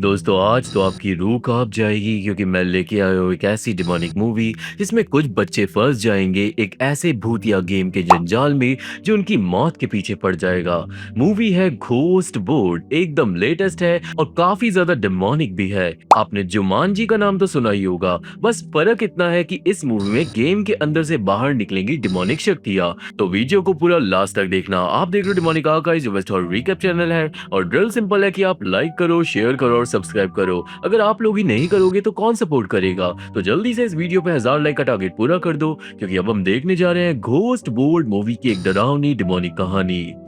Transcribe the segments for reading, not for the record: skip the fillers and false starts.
दोस्तों आज तो आपकी रूह कांप जाएगी क्योंकि मैं लेके आया हूँ एक ऐसी डिमोनिक मूवी जिसमें कुछ बच्चे फंस जाएंगे एक ऐसे भूतिया गेम के जंजाल में जो उनकी मौत के पीछे पड़ जाएगा। मूवी है घोस्ट बोर्ड, एकदम लेटेस्ट है और काफी ज्यादा डिमोनिक भी है। आपने जुमानजी का नाम तो सुना ही होगा, बस फर्क इतना है कि इस मूवी में गेम के अंदर से बाहर निकलेंगी डिमोनिक शक्तियाँ। तो वीडियो को पूरा लास्ट तक देखना। आप देख रहे हो डिमोनिक आर्काइव्स जो वेस्ट हॉरर रिकैप चैनल है और ड्रिल सिंपल है कि आप लाइक करो, शेयर करो और सब्सक्राइब करो। अगर आप लोग ही नहीं करोगे तो कौन सपोर्ट करेगा? तो जल्दी से इस वीडियो पे 1000 लाइक का टारगेट पूरा कर दो क्योंकि अब हम देखने जा रहे हैं घोस्ट बोर्ड मूवी की एक डरावनी डिमोनिक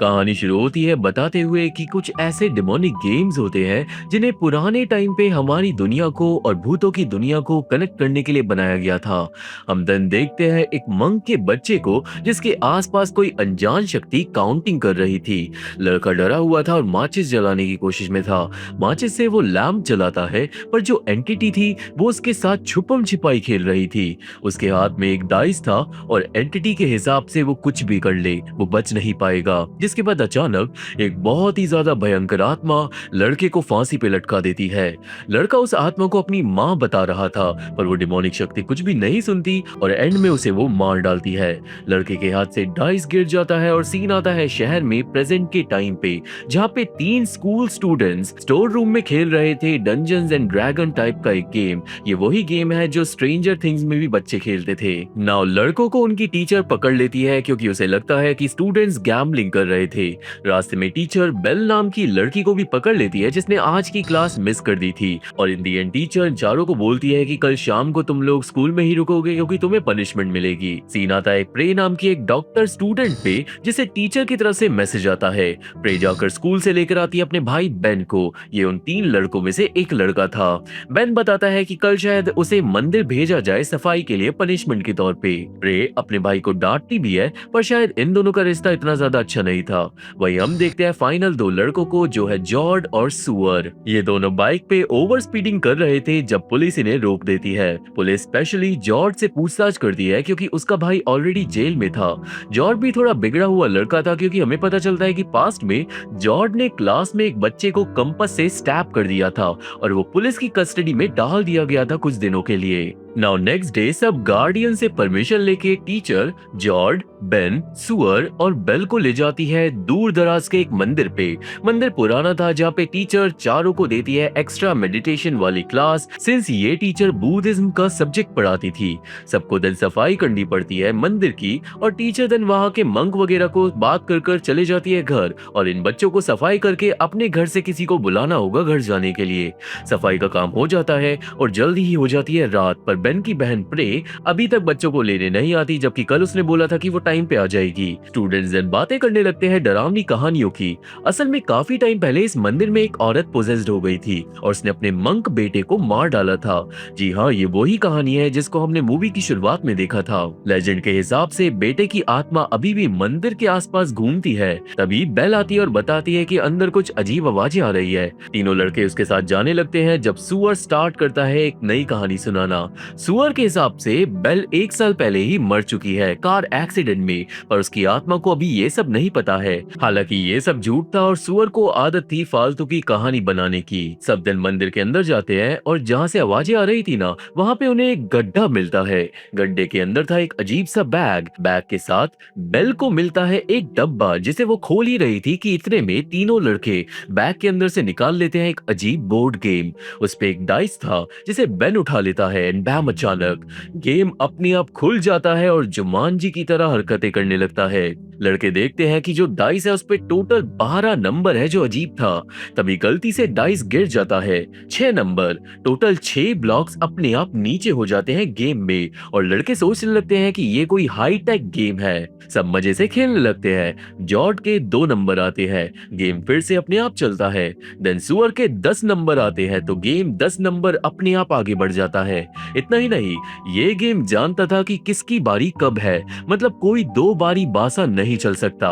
कहानी शुरू होती है बताते हुए कि कुछ ऐसे डिमोनिक गेम्स होते हैं जिन्हें पुराने टाइम पे हमारी दुनिया को और भूतों की दुनिया को कनेक्ट करने के लिए बनाया गया था। हम देन देखते हैं एक मंक के बच्चे को जिसके आसपास कोई अनजान शक्ति काउंटिंग कर रही थी। लड़का डरा हुआ था और माचिस जलाने की कोशिश में था। माचिस से वो लैंप जलाता है पर जो एंटिटी थी वो उसके साथ छुपम छिपाई खेल रही थी। उसके हाथ में एक डाइस था और एंटिटी के हिसाब से वो कुछ भी कर ले वो बच नहीं पाएगा। जिसके बाद अचानक एक बहुत ही ज्यादा भयंकर आत्मा लड़के को फांसी पे लटका देती है। लड़का उस आत्मा को अपनी माँ बता रहा था पर वो डिमोनिक शक्ति कुछ भी नहीं सुनती और एंड में उसे वो मार डालती है। लड़के के हाथ से डाइस गिर जाता है और सीन आता है शहर में प्रेजेंट के टाइम पे जहाँ पे 3 स्कूल स्टूडेंट्स स्टोर रूम में खेल रहे थे डंजन्स एंड ड्रैगन टाइप का एक गेम। ये वही गेम है जो स्ट्रेंजर थिंग्स में भी बच्चे खेलते थे। नाउ लड़कों को उनकी टीचर पकड़ लेती है क्योंकि उसे लगता है कि स्टूडेंट्स गैम्बलिंग कर रहे थे। रास्ते में टीचर बेल नाम की लड़की को भी पकड़ लेती है जिसने आज की क्लास मिस कर दी थी और इन दी एंड टीचर चारों को बोलती है कि कल शाम को तुम लोग स्कूल में ही रुकोगे क्योंकि तुम्हें पनिशमेंट मिलेगी। सीन आता है प्रे नाम की एक डॉक्टर स्टूडेंट पे जिसे टीचर की तरफ से मैसेज आता है। प्रे जाकर स्कूल से लेकर आती है अपने भाई बेन को। ये उन 3 लड़कों में से एक लड़का था। बेन बताता है कि कल शायद उसे मंदिर भेजा जाए सफाई के लिए पनिशमेंट के तौर पे। प्रे अपने भाई को डांटती भी है पर शायद इन दोनों का रिश्ता इतना ज्यादा अच्छा नहीं था। वही हम देखते हैं फाइनल 2 लड़कों को जो है जॉर्ड और सुअर। ये दोनों बाइक पे ओवर स्पीडिंग कर रहे थे जब पुलिस इन्हें रोक देती है। पुलिस स्पेशली जॉर्ड से पूछताछ करती है क्योंकि उसका भाई ऑलरेडी जेल में था। जॉर्ड भी थोड़ा बिगड़ा हुआ लड़का था क्योंकि हमें पता चलता है कि पास्ट में जॉर्ड ने क्लास में एक बच्चे को कंपास से स्टैब कर दिया था और वो पुलिस की कस्टडी में डाल दिया गया था कुछ दिनों के लिए। नाउ नेक्स्ट डे सब गार्डियन से परमिशन लेके टीचर जॉर्ड, बेन, सुअर और बेल को ले जाती है दूर दराज के एक मंदिर पे। मंदिर पुराना था जहाँ पे टीचर चारों को देती है एक्स्ट्रा मेडिटेशन वाली क्लास सिंस ये टीचर बुद्धिज्म का सब्जेक्ट पढ़ाती थी। सबको दिन सफाई करनी पड़ती है मंदिर की और टीचर दिन वहाँ के मंक वगैरह को बात कर चले जाती है घर और इन बच्चों को सफाई करके अपने घर से किसी को बुलाना होगा घर जाने के लिए। सफाई का काम हो जाता है और जल्दी ही हो जाती है रात। पर बेन की बहन प्रे अभी तक बच्चों को लेने नहीं आती जबकि कल उसने बोला था कि वो टाइम पे आ जाएगी। स्टूडेंट्स देन बातें करने लगते हैं डरावनी कहानियों की। असल में काफी टाइम पहले इस मंदिर में एक औरत पोजेस्ड हो गई थी और उसने अपने मंक बेटे को मार डाला था। जी हाँ, ये वही कहानी है जिसको हमने मूवी की शुरुआत में देखा था। लेजेंड के हिसाब से बेटे की आत्मा अभी भी मंदिर के आसपास घूमती है। तभी बेल आती है और बताती है कि अंदर कुछ अजीब आवाजें आ रही है। तीनों लड़के उसके साथ जाने लगते हैं जब सुअर स्टार्ट करता है एक नई कहानी सुनाना। सुअर के हिसाब से बेल 1 साल पहले ही मर चुकी है कार एक्सीडेंट में, पर उसकी आत्मा को अभी ये सब नहीं पता है। हालांकि ये सब झूठ था और सुअर को आदत थी फालतू की कहानी बनाने की। सब दिन मंदिर के अंदर जाते हैं और जहाँ से आवाजें आ रही थी ना वहाँ पे उन्हें एक गड्ढा मिलता है। गड्ढे के अंदर था एक अजीब सा बैग के साथ बेल को मिलता है एक डब्बा जिसे वो खोल ही रही थी कि इतने में तीनों लड़के बैग के अंदर से निकाल लेते हैं एक अजीब बोर्ड गेम। उस पे एक डाइस था जिसे बेन उठा लेता है एंड बैम अचानक गेम अपने आप खुल जाता है और जुमानजी की तरह हरकतें करने लगता है। लड़के देखते हैं कि जो डाइस है उस पे टोटल 12 नंबर है जो अजीब था। तभी गलती से डाइस गिर जाता है 6 नंबर। टोटल 6 ब्लॉक्स अपने आप नीचे हो जाते हैं गेम में और लड़के सोचने लगते हैं कि ये कोई हाई टेक गेम है। सब मजे से खेलने लगते हैं। जॉर्ड के 2 नंबर आते हैं, गेम फिर से अपने आप चलता है। देन सुअर के 10 नंबर आते हैं तो गेम 10 नंबर अपने आप आगे बढ़ जाता है। इतना ही नहीं, ये गेम जानता था कि किसकी बारी कब है, मतलब कोई 2 बारी बासा नहीं चल सकता।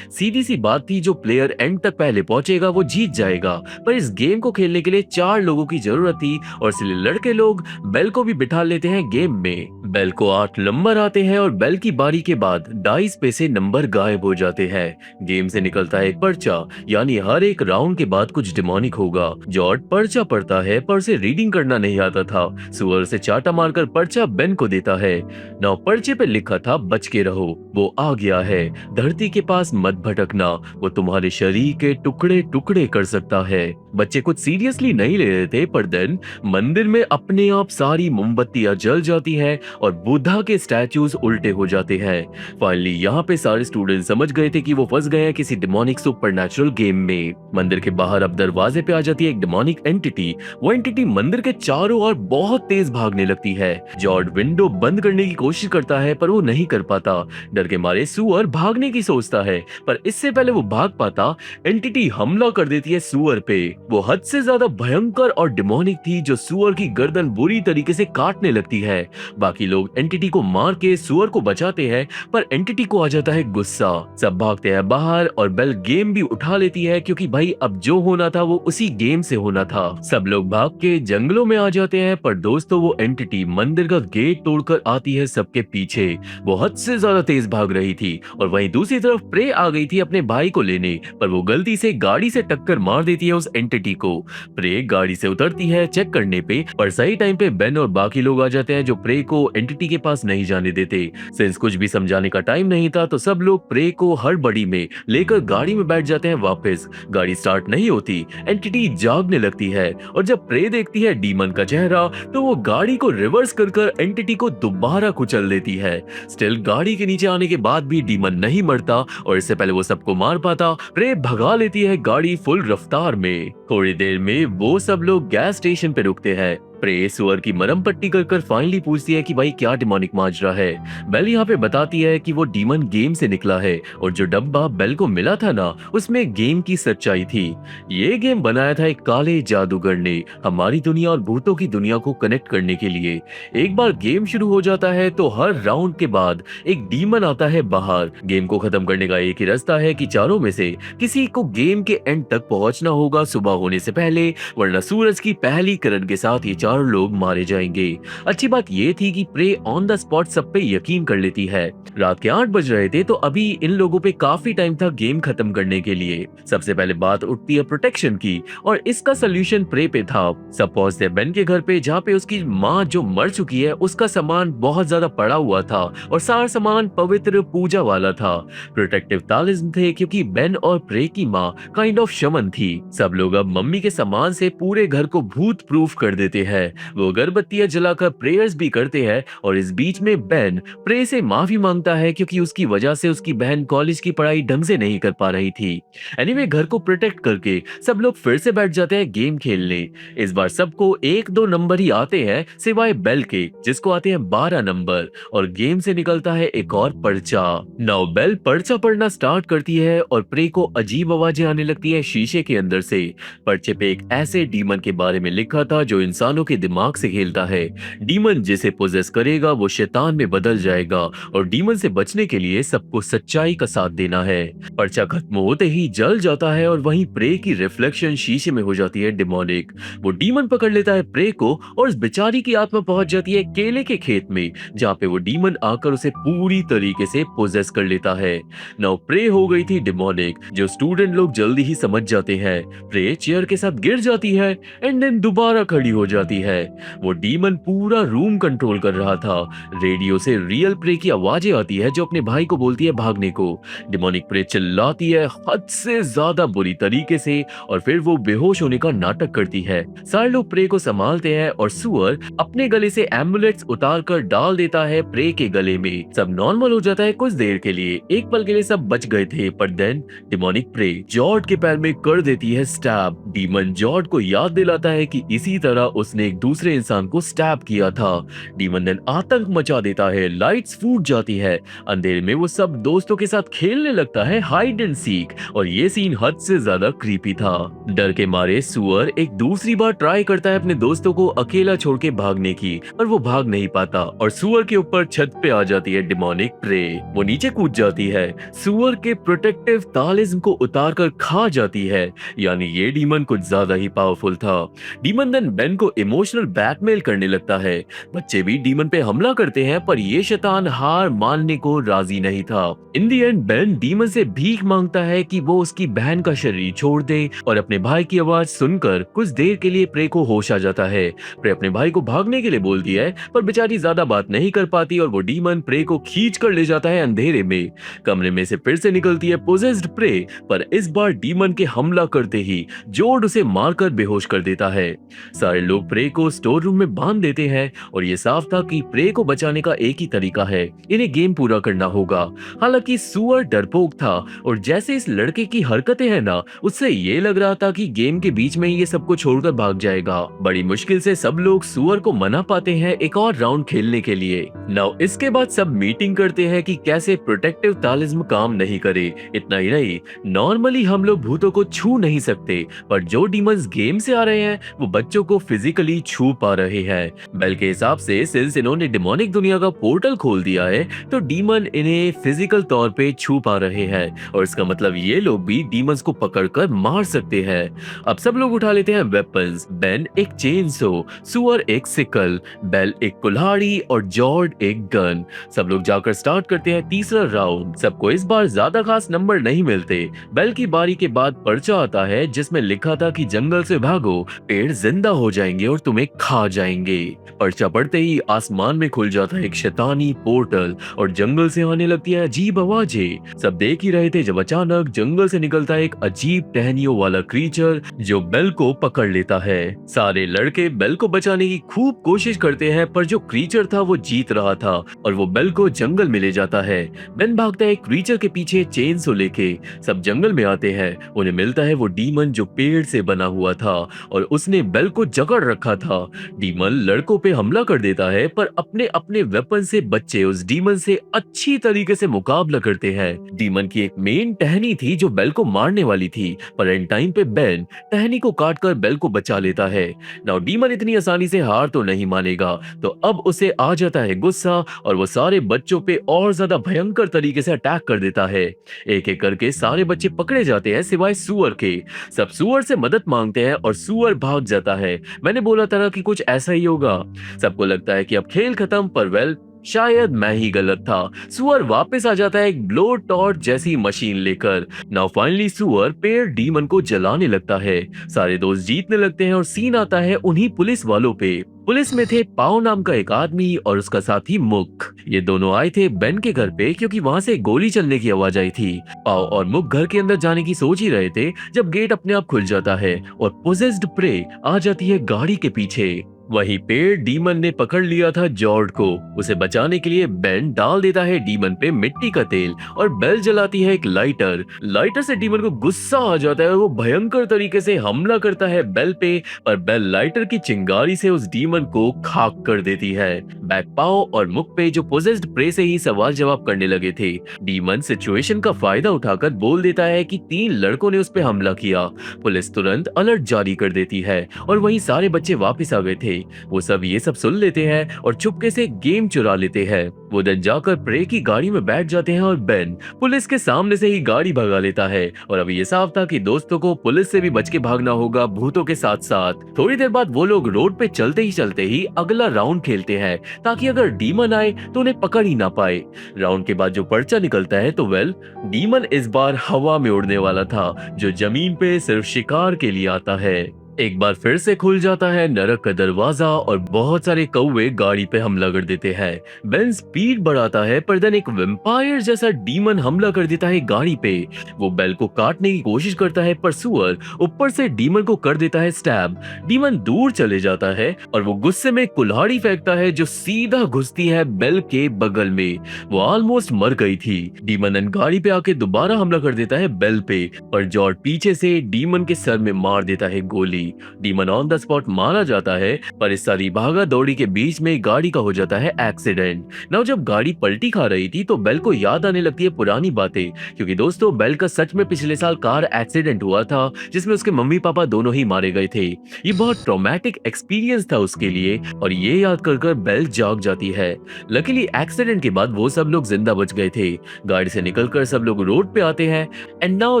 सीधी सी बात थी, जो प्लेयर एंड तक पहले पहुंचेगा वो जीत जाएगा। पर इस गेम को खेलने के लिए 4 लोगों की जरूरत थी और इसलिए लड़के लोग बेल को भी बिठा लेते हैं गेम में। बेल को 8 नंबर आते हैं और बेल की बारी के बाद डाइस पे से नंबर गायब हो जाते हैं। गेम से निकलता है एक पर्चा, यानी हर एक राउंड के बाद कुछ डिमोनिक होगा। जॉर्ज पर्चा पढ़ता है पर उसे रीडिंग करना नहीं आता था। सुअर से चाटा मारकर पर्चा बेन को देता है। ना पर्चे पे लिखा था बच के रहो, वो आ गया है। धरती के पास मत भटकना, वो तुम्हारे शरीर के टुकड़े टुकड़े कर सकता है। बच्चे कुछ सीरियसली नहीं ले रहे थे, पर देन मंदिर में अपने आप सारी मोमबत्तियां जल जाती है और बुद्धा के स्टैचूज उल्टे हो जाते हैं। फाइनली यहाँ पे सारे स्टूडेंट समझ गए थे कि वो फंस गए हैं किसी डिमोनिक सुपरनैचुरल गेम में। मंदिर के बाहर अब दरवाजे पे आ जाती है एक डिमोनिक एंटिटी। वो एंटिटी मंदिर के चारों ओर बहुत तेज भागने लगती है। जॉर्ज विंडो बंद करने की कोशिश करता है पर वो नहीं कर पाता। डर के मारे सुअर भागने की सोचता है, पर इससे पहले वो भाग पाता एंटिटी हमला कर देती है सुअर पे। वो हद से ज्यादा भयंकर और डिमोनिक थी, जो सुअर की गर्दन बुरी तरीके से काटने लगती है। बाकी लोग एंटिटी को मार के सुअर को बचाते हैं, पर एंटिटी को आ जाता है गुस्सा। सब भागते हैं बाहर और बेल गेम भी उठा लेती है, क्योंकि भाई अब जो होना था वो उसी गेम से होना था। सब लोग भाग के जंगलों में आ जाते हैं, पर दोस्तों वो एंटिटी मंदिर का गेट तोड़कर आती है सबके पीछे। वो हद से ज्यादा तेज भाग रही थी और वहीं दूसरी तरफ प्रे आ गई थी अपने भाई को लेने, पर वो गलती से गाड़ी से टक्कर मार देती है उस एंटिटी को। प्रे गाड़ी से उतरती है चेक करने पे, पर सही टाइम पे बेन और बाकी लोग आ जाते हैं, जो प्रे को एंटिटी के पास नहीं जाने देते। सिंस कुछ भी समझाने का टाइम नहीं था, तो सब लोग प्रे को हड़बड़ी में लेकर गाड़ी में बैठ जाते हैं वापस। गाड़ी स्टार्ट नहीं होती, एंटिटी जागने लगती है और जब प्रे देखती है डीमन का चेहरा, तो वो गाड़ी को रिवर्स कर एंटिटी को दोबारा कुचल देती है। स्टिल गाड़ी के नीचे आने के बाद भी डीमन नहीं मरता और इससे पहले वो सबको मार पाता, प्रे भगा लेती है गाड़ी फुल रफ्तार में। थोड़ी देर में वो सब लोग गैस स्टेशन पे रुकते हैं। प्रे सुअर की मरम पट्टी कर फाइनली पूछती है कि भाई क्या डिमोनिक माजरा है। बेल यहाँ पे बताती है कि वो डीमन गेम से निकला है और जो डब्बा बेल को मिला था ना, उसमें गेम की सच्चाई थी। ये गेम बनाया था एक काले जादूगर ने हमारी दुनिया और भूतों की दुनिया को कनेक्ट करने के लिए। एक बार गेम शुरू हो जाता है तो हर राउंड के बाद एक डीमन आता है बाहर। गेम को खत्म करने का एक ही रास्ता है कि चारों में से किसी को गेम के एंड तक पहुंचना होगा सुबह होने से पहले, वरना सूरज की पहली किरण के साथ ये चारों लोग मारे जाएंगे। अच्छी बात ये थी कि प्रे ऑन द स्पॉट सब पे यकीन कर लेती है। रात के 8 बज रहे थे, तो अभी इन लोगों पे काफी टाइम था गेम खत्म करने के लिए। सबसे पहले बात उठती है प्रोटेक्शन की, और इसका सोल्यूशन प्रे पे था। सब पहुंचते हैं बेन के घर पे, जहाँ पे उसकी माँ जो मर चुकी है उसका सामान बहुत ज्यादा पड़ा हुआ था और सारा सामान पवित्र पूजा वाला था। प्रोटेक्टिव तालिस्म थे, क्योंकि बेन और प्रे की माँ काइंड ऑफ शमन थी। सब लोग अब मम्मी के सामान से पूरे घर को भूत प्रूफ कर देते हैं। वो अगरबत्तियां जलाकर प्रेयर्स भी करते हैं और इस बीच में बेन प्रे से माफी मांगता है, क्योंकि उसकी वजह से उसकी बहन कॉलेज की पढ़ाई ढंग से नहीं कर पा रही थी। एनीवे घर को प्रोटेक्ट करके सब लोग फिर से बैठ जाते हैं गेम खेलने। इस बार सबको 1-2 नंबर ही आते हैं, सिवाय बेल के जिसको आते हैं 12 नंबर, और गेम से निकलता है एक और पर्चा। नाउ बेल पर्चा पढ़ना स्टार्ट करती है और प्रे को अजीब आवाजें आने लगती है शीशे के अंदर से। पर्चे पे एक ऐसे डीमन के बारे में लिखा था जो इंसानों के दिमाग से खेलता है। डीमन जिसे पोजेस करेगा वो शैतान में बदल जाएगा और डीमन से बचने के लिए सबको सच्चाई का साथ देना है। पर्चा खत्म होते ही जल जाता है और वहीं प्रे की रिफ्लेक्शन शीशे में हो जाती है डिमोनिक। वो डीमन पकड़ लेता है प्रे को और उस बेचारी की आत्मा पहुंच जाती है केले के खेत में, जहाँ पे वो डीमन आकर उसे पूरी तरीके से पोजेस कर लेता है। नाउ प्रे हो गई थी डिमोनिक, जो स्टूडेंट लोग जल्दी ही समझ जाते हैं। प्रे चेयर के साथ गिर जाती है एंड देन दोबारा खड़ी हो जाती है। वो डीमन पूरा रूम कंट्रोल कर रहा था। रेडियो से रियल प्रे की आवाजें आती है, जो अपने भाई को बोलती है भागने को। डिमोनिक प्रे चिल्लाती है हद से ज्यादा बुरी तरीके से और फिर वो बेहोश होने का नाटक करती है। सारे लोग प्रे को संभालते हैं और सुअर अपने गले से एम्बुलेट्स उतार कर डाल देता है प्रे के गले में। सब नॉर्मल हो जाता है कुछ देर के लिए। एक पल के लिए सब बच गए थे, पर देन डिमोनिक प्रे जॉर्ज के पैर में कर देती है स्टैब। डीमन जॉर्ज को याद दिलाता है कि इसी तरह उसने एक दूसरे इंसान को स्टैब किया था। डीमन देन आतंक मचा देता है, लाइट्स फूट जाती है, अंधेरे में वो सब दोस्तों के साथ खेलने लगता है हाइड एंड सीक, और ये सीन हद से ज्यादा क्रीपी था। डर के मारे सुअर एक दूसरी बार ट्राई करता है अपने दोस्तों को अकेला छोड़ के भागने की, पर वो भाग नहीं पाता और सुअर के ऊपर छत पे आ जाती है डिमोनिक प्रे। वो नीचे कूद जाती है, सुअर के प्रोटेक्टिव तालिस्म को उतार कर खा जाती है, यानी ये डीमन कुछ ज्यादा ही पावरफुल था। डीमन देन बेन को इमोशनल ब्लैकमेल करने लगता है। बच्चे भी डीमन पे हमला करते हैं, पर ये शैतान हार मानने को राजी नहीं था। इन दी एंड बेन डीमन से भीख मांगता है कि वो उसकी बहन का शरीर छोड़ दे, और अपने भाई की आवाज सुनकर कुछ देर के लिए प्रे को होश आ जाता है। प्रे अपने भाई को भागने के लिए बोलती है, पर बेचारी ज्यादा बात नहीं कर पाती और वो डीमन प्रे को खींच कर ले जाता है अंधेरे में। कमरे में से फिर से निकलती है पोजेस्ड प्रे, पर इस बार डीमन के हमला करते ही जोर्ड उसे मारकर बेहोश कर देता है। सारे लोग प्रे को स्टोर रूम में बांध देते हैं, और ये साफ था कि प्रे को बचाने का एक ही तरीका है, इन्हें गेम पूरा करना होगा। हालांकि सुअर डरपोक था, और जैसे इस लड़के की हरकतें हैं ना, उससे ये लग रहा था कि गेम के बीच में ही ये सबको छोड़कर भाग जाएगा। बड़ी मुश्किल से सब लोग सुअर को मना पाते हैं एक और राउंड खेलने के लिए। नाउ इसके बाद सब मीटिंग करते हैं कि कैसे प्रोटेक्टिव तालिस्म काम नहीं करे। इतना ही नहीं, नॉर्मली हम लोग भूतों को छू नहीं सकते, पर जो डीमंस गेम से आ रहे हैं वो बच्चों को फिजिकली छू पा रहे हैं। बेल के हिसाब से सिंस इन्होंने डिमोनिक दुनिया का पोर्टल खोल दिया है, तो डीमन इन्हें फिजिकल तौर पे छू पा रहे हैं, और इसका मतलब ये लोग भी डीमंस को पकड़कर मार सकते हैं। अब सब लोग उठा लेते हैं वेपन्स। बेन एक चेनसो, सुअर एक सिकल, बेल एक कुल्हाड़ी और जॉर्ड एक गन। सब लोग जाकर स्टार्ट करते हैं तीसरा राउंड। सबको इस बार ज्यादा खास नंबर नहीं मिलते। बेल की बारी के बाद पर्चा आता है जिसमें लिखा था कि जंगल से भागो, पेड़ जिंदा हो जाएंगे और तुम्हें खा जाएंगे। पर्चा पढ़ते ही आसमान में खुल जाता है एक शैतानी पोर्टल, और जंगल से आने लगती है अजीब आवाजें। सब देख ही रहे थे जब अचानक जंगल से निकलता है एक अजीब टहनियों वाला क्रीचर जो बेल को पकड़ लेता है। सारे लड़के बेल को बचाने की खूब कोशिश करते हैं, पर जो क्रीचर था वो जीत रहा था, और वो बेल को जंगल में ले जाता है। बेन भागता है क्रीचर के पीछे चेनसो लेके। सब जंगल में आते हैं, उन्हें मिलता है वो डीमन जो पेड़ से बना हुआ था, और उसने बेल को जकड़ रखा था। डीमन लड़कों पे हमला कर देता है, पर अपने अपने वेपन से बच्चे उस डीमन से अच्छी तरीके से मुकाबला करते हैं। डीमन की एक मेन टहनी थी जो बेल को मारने वाली थी, पर एंड टाइम पे बेन टहनी को काटकर बेल को बचा लेता है। नाउ डीमन इतनी आसानी से हार तो नहीं मानेगा, तो अब उसे आ जाता है गुस्सा, और वो सारे बच्चों पे और ज्यादा भयंकर तरीके से अटैक कर देता है। एक एक करके सारे बच्चे पकड़े जाते हैं सिवाय सुअर के। सब सुअर से मदद मांगते हैं और सुअर भाग जाता है। मैंने बोला था कि कुछ ऐसा ही होगा। सबको लगता है कि अब खेल खत्म, पर वेल शायद मैं ही गलत था। सुअर वापस आ जाता है एक ब्लो टॉर्च जैसी मशीन लेकर। नाउ फाइनली सुअर पेड़ डीमन को जलाने लगता है। सारे दोस्त जीतने लगते हैं और सीन आता है उन्हीं पुलिस वालों पे। पुलिस में थे पाओ नाम का एक आदमी और उसका साथी मुक। ये दोनों आए थे बेन के घर पे क्योंकि वहाँ से गोली चलने की आवाज आई थी। पाओ और मुक घर के अंदर जाने की सोच ही रहे थे जब गेट अपने आप खुल जाता है और पोजेस्ड प्रे आ जाती है गाड़ी के पीछे। वहीं पेड़ डीमन ने पकड़ लिया था जॉर्ड को। उसे बचाने के लिए बेन डाल देता है डीमन पे मिट्टी का तेल, और बेल जलाती है एक लाइटर। लाइटर से डीमन को गुस्सा आ जाता है और वो भयंकर तरीके से हमला करता है बेल पे, पर बेल लाइटर की चिंगारी से उस डीमन को खाक कर देती है। बैक पाओ और मुक पे जो पोजेस्ड प्रे से ही सवाल जवाब करने लगे थे। डीमन सिचुएशन का फायदा उठाकर बोल देता है कि 3 लड़कों ने उस पे हमला किया। पुलिस तुरंत अलर्ट जारी कर देती है, और वहीं सारे बच्चे वापस आ गए थे। वो सब ये सब सुन लेते हैं और चुपके से गेम चुरा लेते हैं। वो दिन जाकर प्रे की गाड़ी में बैठ जाते हैं और बेन पुलिस के सामने से ही गाड़ी भगा लेता है। और अब ये साफ था कि दोस्तों को पुलिस से भी बच के भागना होगा भूतों के साथ साथ। थोड़ी देर बाद वो लोग रोड पे चलते ही अगला राउंड खेलते हैं ताकि अगर डीमन आए तो उन्हें पकड़ ही ना पाए। राउंड के बाद जो पर्चा निकलता है तो वेल डीमन इस बार हवा में उड़ने वाला था, जो जमीन पे सिर्फ शिकार के लिए आता है। एक बार फिर से खुल जाता है नरक का दरवाजा और बहुत सारे कौवे गाड़ी पे हमला कर देते हैं। बेन स्पीड बढ़ाता है, पर देन एक वैम्पायर जैसा डीमन हमला कर देता है गाड़ी पे। वो बेल को काटने की कोशिश करता है, पर सुअर ऊपर से डीमन को कर देता है स्टैब। डीमन दूर चले जाता है और वो गुस्से में कुल्हाड़ी फेंकता है जो सीधा घुसती है बेल के बगल में। वो ऑलमोस्ट मर गई थी। डीमन गाड़ी पे आके दोबारा हमला कर देता है बेल पे, पर जॉर्ज पीछे से डीमन के सर में मार देता है गोली। डीमन ऑन द स्पॉट मारा जाता है, पर इस सारी भागा दौड़ी के बीच में गाड़ी का हो जाता है एक्सीडेंट। ना जब गाड़ी पलटी खा रही थी तो बेल को याद आने लगती है पुरानी बातें, क्योंकि दोस्तों बेल का सच में पिछले साल कार एक्सीडेंट हुआ था जिसमें उसके मम्मी पापा दोनों ही मारे गए थे। ये बहुत ट्रॉमेटिक एक्सपीरियंस था उसके लिए और ये याद कर कर बेल जाग जाती है। लकीली एक्सीडेंट के बाद वो सब लोग जिंदा बच गए थे। गाड़ी से निकलकर सब लोग रोड पे आते हैं। एंड नाउ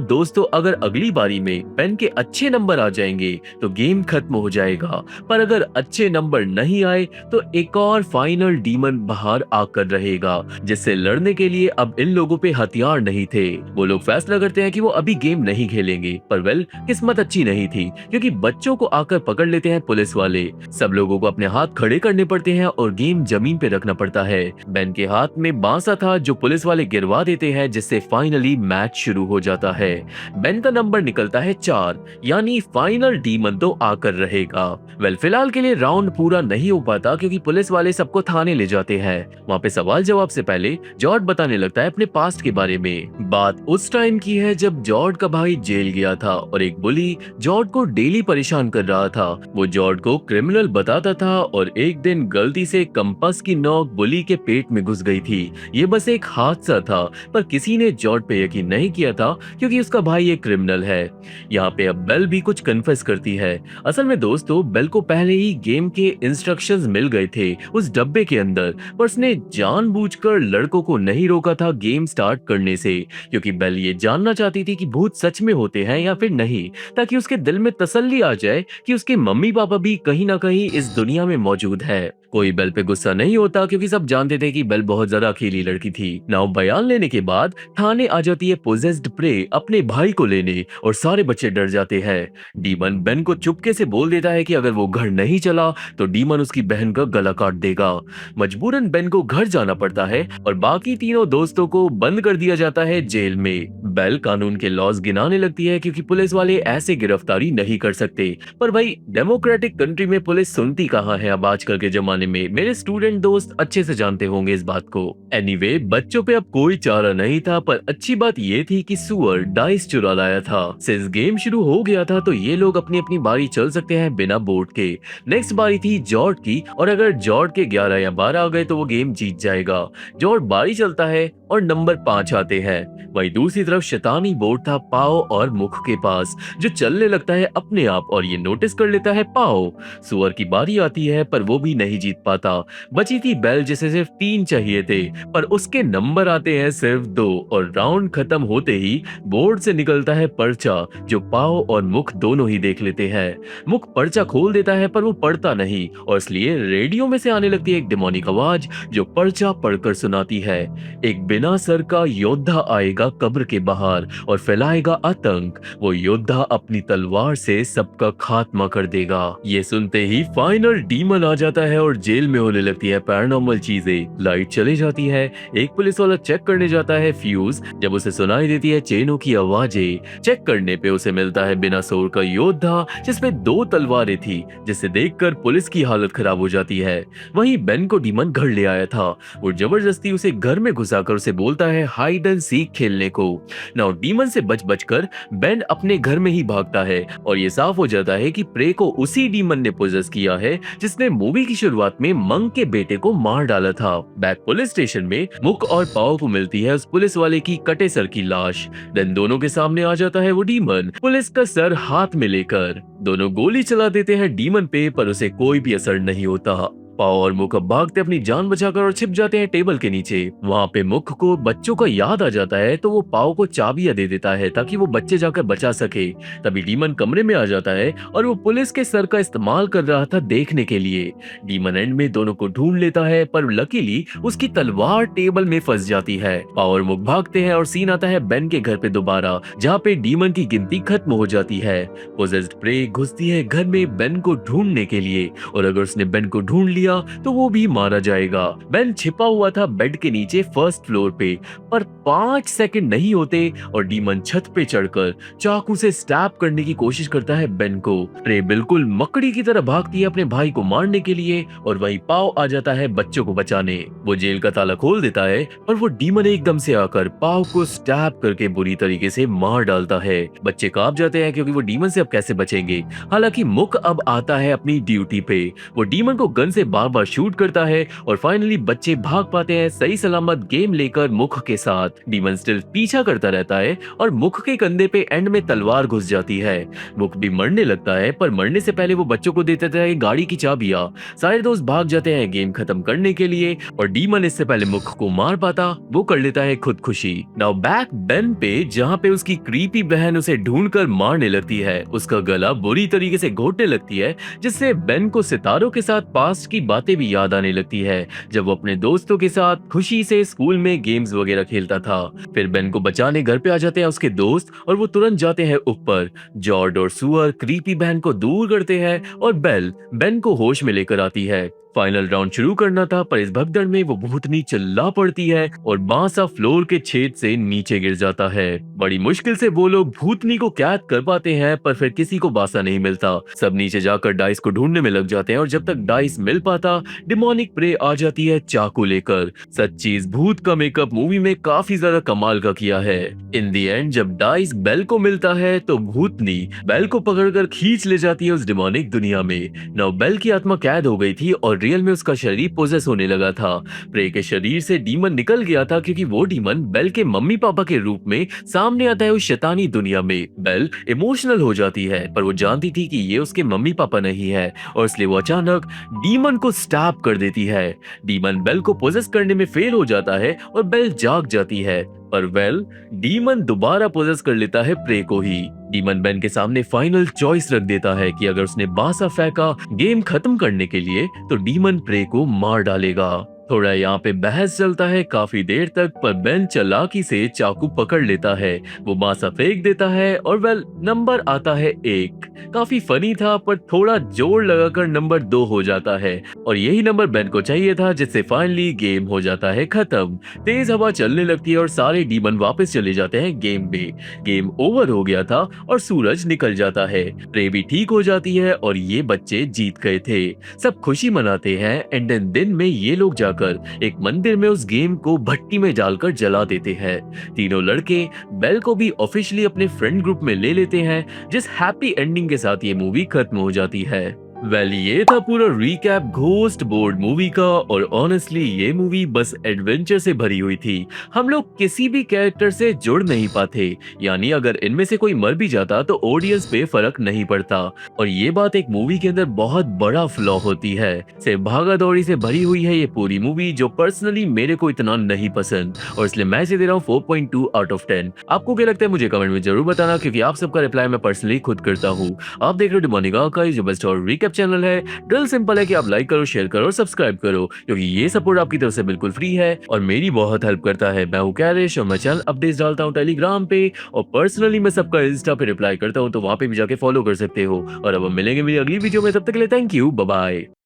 दोस्तों, अगर अगली बारी में बेन के अच्छे नंबर आ जाएंगे तो गेम खत्म हो जाएगा, पर अगर अच्छे नंबर नहीं आए तो एक और फाइनल डीमन बाहर आकर रहेगा, जिससे लड़ने के लिए अब इन लोगों पे हथियार नहीं थे। वो लोग फैसला करते हैं कि वो अभी गेम नहीं खेलेंगे, पर वेल किस्मत अच्छी नहीं थी क्योंकि बच्चों को आकर पकड़ लेते हैं पुलिस वाले। सब लोगों को अपने हाथ खड़े करने पड़ते हैं और गेम जमीन पे रखना पड़ता है। बेन के हाथ में बांसा था जो पुलिस वाले गिरवा देते हैं, जिससे फाइनली मैच शुरू हो जाता है। बेन का नंबर निकलता है 4, यानी फाइनल डीमन तो आकर रहेगा। वेल फिलहाल के लिए राउंड पूरा नहीं हो पाता क्योंकि पुलिस वाले सबको थाने ले जाते हैं। वहाँ पे सवाल जवाब से पहले जॉर्ड बताने लगता है अपने पास्ट के बारे में। बात उस टाइम की है जब जॉर्ड का भाई जेल गया था और एक बुली जॉर्ड को डेली परेशान कर रहा था। वो जॉर्ड को क्रिमिनल बताता था और एक दिन गलती से कंपास की नोक बुली के पेट में घुस गई थी। ये बस एक हादसा था, पर किसी ने जॉर्ड पे यकीन नहीं किया था क्योंकि उसका भाई एक क्रिमिनल है। यहाँ पे अब बेल भी कुछ कन्फेस करती है। असल में दोस्तों बेल को पहले ही गेम के इंस्ट्रक्शंस मिल गए थे उस डब्बे के अंदर, पर उसने जानबूझकर लड़कों को नहीं रोका था गेम स्टार्ट करने से, क्योंकि बेल ये जानना चाहती थी कि भूत सच में होते हैं या फिर नहीं, ताकि उसके दिल में तसल्ली आ जाए कि उसके मम्मी पापा भी कहीं ना कहीं इस दुनिया में मौजूद है। कोई बेल पे गुस्सा नहीं होता क्योंकि सब जानते थे कि बेल बहुत ज्यादा अकेली लड़की थी। नाउ बयान लेने के बाद थाने आ जाती है पोजेस्ड प्रे अपने भाई को लेने और सारे बच्चे डर जाते हैं। डीमन बेन को चुपके से बोल देता है कि अगर वो घर नहीं चला तो डीमन उसकी बहन का गला काट देगा। मजबूरन बेन को घर जाना पड़ता है और बाकी तीनों दोस्तों को बंद कर दिया जाता है जेल में। बेल कानून के लॉज गिनाने लगती है क्योंकि पुलिस वाले ऐसे गिरफ्तारी नहीं कर सकते, पर भाई डेमोक्रेटिक कंट्री में पुलिस सुनती कहाँ है अब आजकल के जमाने में। मेरे स्टूडेंट दोस्त अच्छे से जानते होंगे इस बात को। एनीवे बच्चों पे अब कोई चारा नहीं था, पर अच्छी बात ये थी कि सुअर डाइस चुरा लाया था। सिंस गेम शुरू हो गया था तो ये लोग अपनी अपनी बारी चल सकते हैं बिना बोर्ड के। नेक्स्ट बारी थी जॉर्ड की और अगर जॉर्ड के 11 या 12 आ गए तो वो गेम जीत जाएगा। जॉर्ड बारी चलता है और नंबर 5 आते हैं। वहीं दूसरी तरफ शैतानी बोर्ड था पाओ और मुख के पास, जो चलने लगता है अपने आप और ये नोटिस कर लेता है पाओ। सुअर की बारी आती है पर वो भी नहीं जीत पाता। बची थी बेल जिसे सिर्फ 3 चाहिए थे, पर उसके नंबर आते हैं सिर्फ 2 और राउंड खत्म होते ही बोर्ड से निकलता है पर्चा जो पाओ और मुख दोनों ही देख लेते हैं। मुख पर्चा खोल देता है पर वो पढ़ता नहीं और इसलिए रेडियो में से आने लगती है एक डिमोनिक आवाज जो पर्चा पढ़कर सुनाती है। एक बिना सर का योद्धा आएगा कब्र के बाहर और फैलाएगा आतंक। वो योद्धा अपनी तलवार से सबका खात्मा कर देगा। ये सुनते ही फाइनल डीमन आ जाता है और जेल में होने लगती है पैरानॉर्मल चीजें। लाइट चली जाती है, एक पुलिस वाला चेक करने जाता है फ्यूज, जब उसे सुनाई देती है चेनों की आवाजें। चेक करने पे उसे मिलता है बिना सोर का योद्धा जिसमें 2 तलवारें थी, जिसे देखकर पुलिस की हालत खराब हो जाती है। वहीं बेन को डीमन घर ले आया था। वो जबरदस्ती उसे घर में घुसाकर उसे बोलता है हाइड एंड सीक खेलने को। नाउ डीमन से बच बचकर बेन अपने घर में ही भागता है और ये साफ हो जाता है कि प्रे को उसी डीमन ने पोजेस किया है जिसने मूवी की शुरुआत में मंग के बेटे को मार डाला था। बैक पुलिस स्टेशन में मुक और पाओ को मिलती है उस पुलिस वाले की कटे सर की लाश। देन दोनों के सामने आ जाता है वो डीमन पुलिस का सर हाथ में लेकर। दोनों गोली चला देते हैं डीमन पे, पर उसे कोई भी असर नहीं होता। पाओ और मुख भागते अपनी जान बचाकर और छिप जाते हैं टेबल के नीचे। वहाँ पे मुख को बच्चों का याद आ जाता है तो वो पाओ को चाबियां दे देता है ताकि वो बच्चे जाकर बचा सके। तभी डीमन कमरे में आ जाता है और वो पुलिस के सर का इस्तेमाल कर रहा था देखने के लिए। डीमन एंड में दोनों को ढूंढ लेता है पर लकीली उसकी तलवार टेबल में फंस जाती है। पाओ और मुख भागते हैं और सीन आता है बेन के घर पे दोबारा, जहाँ पे डीमन की गिनती खत्म हो जाती है। पोजेस्ड प्रे घुसती है घर में बेन को ढूंढने के लिए और अगर उसने बेन को ढूंढ लिया तो वो भी मारा जाएगा। बेन छिपा हुआ था बेड के नीचे फर्स्ट फ्लोर पे, पर 5 सेकंड नहीं होते और डीमन छत पे चढ़कर चाकू से स्टैब करने की कोशिश करता है बेन को। प्रे बिल्कुल मकड़ी की तरह भागती है अपने भाई को मारने के लिए और वहीं पाव आ जाता है बच्चों को बचाने। वो जेल का ताला खोल देता है और वो डीमन एकदम से आकर पाव को स्टैब करके बुरी तरीके से मार डालता है। बच्चे कांप जाते हैं क्योंकि वो डीमन से अब कैसे बचेंगे। हालांकि मुक अब आता है अपनी ड्यूटी पे। वो डीमन को गन से बार बार शूट करता है और फाइनली बच्चे भाग पाते हैं सही सलामत गेम लेकर मुख के साथ। डीमन स्टिल पीछा करता रहता है और मुख के कंधे पे एंड में तलवार घुस जाती है। मुख भी मरने लगता है पर मरने से पहले वो बच्चों को दे देता है गाड़ी की चाबियां। सारे दोस्त भाग जाते हैं गेम खत्म करने के लिए और डीमन इससे पहले मुख को मार पाता वो कर लेता है खुदकुशी। नाउ बैक बेन पे जहाँ पे उसकी क्रीपी बहन उसे ढूंढकर मारने लगती है। उसका गला बुरी तरीके से घोटने लगती है जिससे बेन को सितारों के साथ पास्ट की बातें भी याद आने लगती है जब वो अपने दोस्तों के साथ खुशी से स्कूल में गेम्स वगैरह खेलता था। फिर बेन को बचाने घर पे आ जाते हैं उसके दोस्त और वो तुरंत जाते हैं ऊपर। जॉर्ड और सुअर क्रीपी बहन को दूर करते हैं और बेल बेन को होश में लेकर आती है। फाइनल राउंड शुरू करना था पर इस भगदड़ में वो भूतनी चिल्ला पड़ती है और बांसा फ्लोर के छेद से नीचे गिर जाता है। बड़ी मुश्किल से वो लोग भूतनी को कैद कर पाते हैं पर फिर किसी को बासा नहीं मिलता। सब नीचे जाकर डाइस को ढूंढने में लग जाते हैं और जब तक डाइस मिल पाता डिमोनिक प्रे आ जाती है चाकू लेकर। सच्ची इस भूत का मेकअप मूवी में काफी ज्यादा कमाल का किया है। इन दी एंड जब डाइस बेल को मिलता है तो भूतनी बेल को पकड़कर खींच ले जाती है उस डिमोनिक दुनिया में। नाउ बेल की आत्मा कैद हो गई थी और रियल में उसका शरीर पोजेस होने लगा था। प्रे के शरीर से डीमन निकल गया था क्योंकि वो डीमन बेल के मम्मी पापा के रूप में सामने आता है उस शैतानी दुनिया में। बेल इमोशनल हो जाती है पर वो जानती थी कि ये उसके मम्मी पापा नहीं है और इसलिए वो अचानक डीमन को स्टैब कर देती है। डीमन बेल को पोजेस करने में फेल हो जाता है और बेल जाग जाती है पर वेल डीमन दोबारा पोजेस कर लेता है प्रे को ही। डीमन बेन के सामने फाइनल चॉइस रख देता है कि अगर उसने बासा फेंका गेम खत्म करने के लिए तो डीमन प्रे को मार डालेगा। थोड़ा यहाँ पे बहस चलता है काफी देर तक पर बेन चालाकी से चाकू पकड़ लेता है। वो बासा फेंक देता है और वेल नंबर आता है 1। काफी फनी था पर थोड़ा जोर लगाकर नंबर 2 हो जाता है और यही नंबर बेन को चाहिए था जिससे फाइनली गेम हो जाता है खत्म। तेज हवा चलने लगती है और सारे डीमन वापस चले जाते हैं गेम में। गेम ओवर हो गया था और सूरज निकल जाता है। प्रे भी ठीक हो जाती है और ये बच्चे जीत गए थे। सब खुशी मनाते हैं एंड दिन में ये लोग जाकर एक मंदिर में उस गेम को भट्टी में डालकर जला देते हैं। तीनों लड़के बेल को भी ऑफिशियली अपने फ्रेंड ग्रुप में ले लेते हैं जिस हैप्पी एंडिंग के साथ ये मूवी खत्म हो जाती है। ये था पूरा रिकैप घोस्ट बोर्ड मूवी का और ऑनेस्टली ये मूवी बस एडवेंचर से भरी हुई थी। हम लोग किसी भी कैरेक्टर से जुड़ नहीं पाते, यानी अगर इनमें से कोई मर भी जाता तो ऑडियंस पे फर्क नहीं पड़ता और ये बात एक मूवी के अंदर बहुत बड़ा फ्लॉ होती है। सिर्फ भागा दौड़ी से भरी हुई है ये पूरी मूवी जो पर्सनली मेरे को इतना नहीं पसंद और इसलिए मैं इसे दे रहा हूँ 4.2 आउट ऑफ 10। आपको क्या लगता है मुझे कमेंट में जरूर बताना क्योंकि आप सबका रिप्लाई मैं पर्सनली खुद करता हूँ। आप देख रहे हो डिमोनिक आर्काइव्स जो बेस्ट और रिकैप चैनल है। ड्रिल सिंपल है कि आप लाइक करो, शेयर करो और सब्सक्राइब करो क्योंकि ये सपोर्ट आपकी तरफ से बिल्कुल फ्री है और मेरी बहुत हेल्प करता है। मैं हूं कैरिश और मैं चैनल अपडेट्स डालता हूं टेलीग्राम पे और पर्सनली मैं सबका इंस्टा पे रिप्लाई करता हूं तो वहां पे भी जाके फॉलो कर सकते हो। और अब हम मिलेंगे मेरी अगली वीडियो में, तब तक के लिए थैंक यू, बाय बाय।